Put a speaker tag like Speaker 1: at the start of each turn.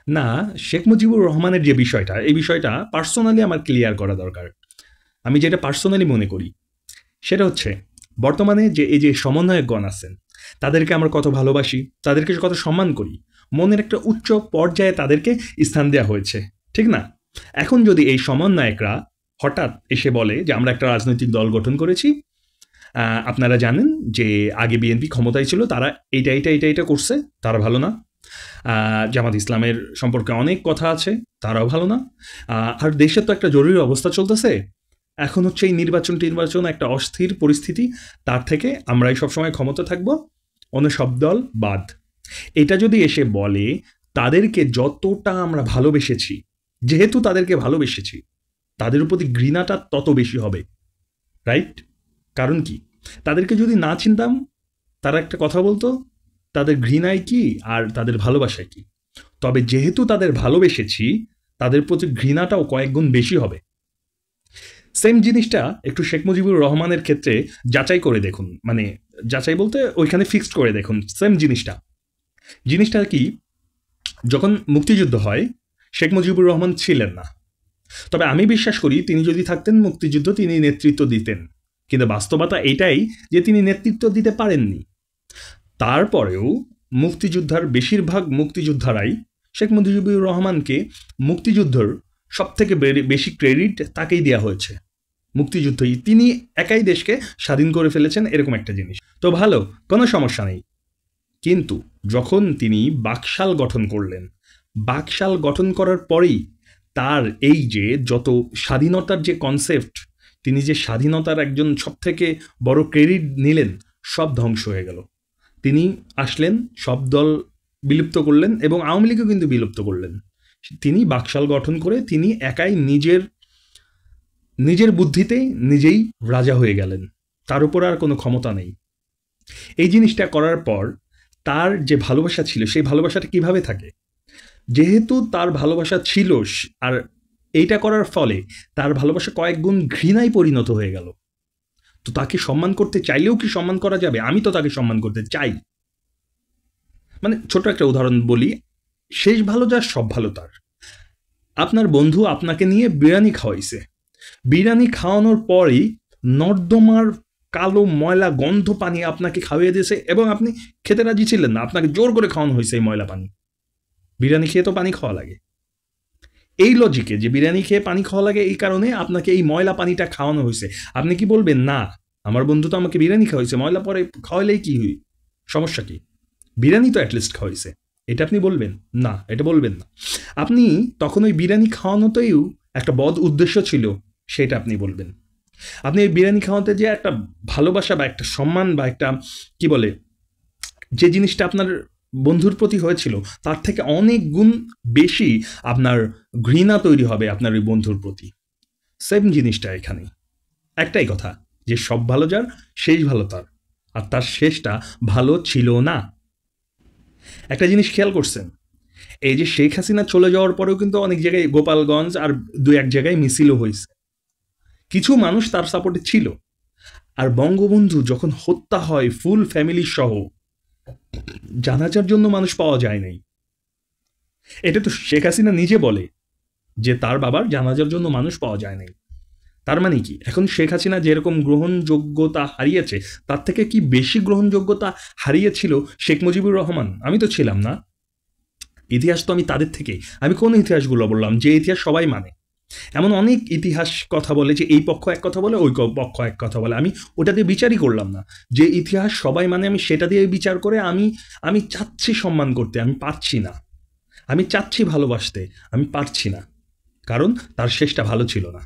Speaker 1: না, শেখ মুজিবুর রহমানের যে বিষয়টা, এই বিষয়টা পার্সোনালি আমার ক্লিয়ার করা দরকার। আমি যেটা পার্সোনালি মনে করি সেটা হচ্ছে, বর্তমানে যে এই যে সমন্বয়কগণ আছেন, তাদেরকে আমরা কত ভালোবাসি, তাদেরকে কত সম্মান করি, মনের একটা উচ্চ পর্যায়ে তাদেরকে স্থান দেওয়া হয়েছে, ঠিক না? এখন যদি এই সমন্বয়করা হঠাৎ এসে বলে যে আমরা একটা রাজনৈতিক দল গঠন করেছি, আপনারা জানেন যে আগে বিএনপি ক্ষমতায় ছিল, তারা এইটা এইটা এইটা এটা করছে, তারা ভালো না, জামাত ইসলামের সম্পর্কে অনেক কথা আছে, তারাও ভালো না, আর দেশের তো একটা জরুরি অবস্থা চলতেছে, এখন হচ্ছে এই নির্বাচন একটা অস্থির পরিস্থিতি, তার থেকে আমরাই সবসময় ক্ষমতা থাকবো, অন্য সব দল বাদ। এটা যদি এসে বলে, তাদেরকে যতটা আমরা ভালোবেসেছি, যেহেতু তাদেরকে ভালোবেসেছি, তাদের প্রতি ঘৃণাটা তত বেশি হবে, রাইট? কারণ কি, তাদেরকে যদি না চিনতাম, তারা একটা কথা বলতো, তাদের ঘৃণায় কি আর তাদের ভালোবাসায় কি। তবে যেহেতু তাদের ভালোবেসেছি, তাদের প্রতি ঘৃণাটাও কয়েক গুণ বেশি হবে। সেম জিনিসটা একটু শেখ মুজিবুর রহমানের ক্ষেত্রে যাচাই করে দেখুন, মানে যাচাই বলতে ওইখানে ফিক্সড করে দেখুন সেম জিনিসটা কি, যখন মুক্তিযুদ্ধ হয় শেখ মুজিবুর রহমান ছিলেন না, তবে আমি বিশ্বাস করি তিনি যদি থাকতেন মুক্তিযুদ্ধ তিনি নেতৃত্ব দিতেন, কিন্তু বাস্তবতা এটাই যে তিনি নেতৃত্ব দিতে পারেননি। তারপরেও মুক্তিযোদ্ধার বেশিরভাগ মুক্তিযোদ্ধারাই শেখ মুজিবুর রহমানকে মুক্তিযুদ্ধর সব থেকে বেশি ক্রেডিট তাকেই দেওয়া হয়েছে। মুক্তিযুদ্ধই তিনি একাই দেশকে স্বাধীন করে ফেলেছেন, এরকম একটা জিনিস তো ভালো, কোনো সমস্যা নেই। কিন্তু যখন তিনি বাকশাল গঠন করলেন, বাকশাল গঠন করার পরেই তার এই যে যত স্বাধীনতার যে কনসেপ্ট, তিনি যে স্বাধীনতার একজন সব থেকে বড় ক্রেডিট নিলেন, সব ধ্বংস হয়ে গেল। তিনি আসলেন, সব দল বিলুপ্ত করলেন এবং আওয়ামী লীগও কিন্তু বিলুপ্ত করলেন। তিনি বাকশাল গঠন করে তিনি একাই নিজের বুদ্ধিতে নিজেই রাজা হয়ে গেলেন, তার উপর আর কোনো ক্ষমতা নেই। এই জিনিসটা করার পর তার যে ভালোবাসা ছিল, সেই ভালোবাসাটা কিভাবে থাকে? যেহেতু তার ভালোবাসা ছিল, আর এইটা করার ফলে তার ভালোবাসা কয়েক গুণ ঘৃণায় পরিণত হয়ে গেল। তো তাকে সম্মান করতে চাইলেও কি সম্মান করা যাবে? আমি তো তাকে সম্মান করতে চাই। মানে ছোট একটা উদাহরণ বলি, শেষ ভালো যার সব ভালো তার। আপনার বন্ধু আপনাকে নিয়ে বিরিয়ানি খাওয়াইছে, বিরিয়ানি খাওয়ানোর পরই নর্দমার কালো ময়লা গন্ধ পানি আপনাকে খাওয়িয়ে দিয়েছে এবং আপনি খেতে রাজি ছিলেন না, আপনাকে জোর করে খাওয়ানো হয়েছে এই ময়লা পানি। বিরিয়ানি খেয়ে তো পানি খাওয়া লাগে, এই লজিকে যে বিরিয়ানি খেয়ে পানি খাওয়া লাগে, এই কারণে আপনাকে এই ময়লা পানিটা খাওয়ানো হয়েছে। আপনি কি বলবেন, না আমার বন্ধু তো আমাকে বিরিয়ানি খাওয়াইছে, ময়লা পরে খাওয়াইলেই কি হই, সমস্যা কি, বিরিয়ানি তো অ্যাটলিস্ট খাওয়াইছে, এটা আপনি বলবেন না? এটা বলবেন না। আপনি তখন ওই বিরিয়ানি খাওয়ানোতেও একটা বদ উদ্দেশ্য ছিল, সেটা আপনি বলবেন। আপনি এই বিরিয়ানি খাওয়াতে যে একটা ভালোবাসা বা একটা সম্মান বা একটা কি বলে, যে জিনিসটা আপনার বন্ধুর প্রতি হয়েছিল, তার থেকে অনেক গুণ বেশি আপনার ঘৃণা তৈরি হবে আপনার ওই বন্ধুর প্রতি। সেম জিনিসটা এখানে, একটাই কথা, যে সব ভালো যার শেষ ভালো তার, আর তার শেষটা ভালো ছিল না। একটা জিনিস খেয়াল করছেন, এই যে শেখ হাসিনা চলে যাওয়ার পরেও কিন্তু অনেক জায়গায় গোপালগঞ্জ আর দু এক জায়গায় মিছিলও হয়েছে, কিছু মানুষ তার সাপোর্টে ছিল। আর বঙ্গবন্ধু যখন হত্যা হয় ফুল ফ্যামিলি সহ, জানাজার জন্য মানুষ পাওয়া যায় নাই। এটা তো শেখ হাসিনা নিজে বলে যে তার বাবার জানাজার জন্য মানুষ পাওয়া যায় নাই। তার মানে কি, এখন শেখ হাসিনা যেরকম গ্রহণযোগ্যতা হারিয়েছে, তার থেকে কি বেশি গ্রহণযোগ্যতা হারিয়েছিল শেখ মুজিবুর রহমান? আমি তো ছিলাম না, ইতিহাস তো আমি তাদের থেকেই। আমি কোন ইতিহাসগুলো বললাম যে ইতিহাস সবাই মানে? এমন অনেক ইতিহাস কথা বলে যে এই পক্ষ এক কথা বলে, ওই পক্ষ এক কথা বলে। আমি ওটা দিয়ে বিচারই করলাম না, যে ইতিহাস সবাই মানে আমি সেটা দিয়ে বিচার করে আমি চাচ্ছি সম্মান করতে, আমি পারছি না। আমি চাচ্ছি ভালোবাসতে, আমি পারছি না, কারণ তার শেষটা ভালো ছিল না।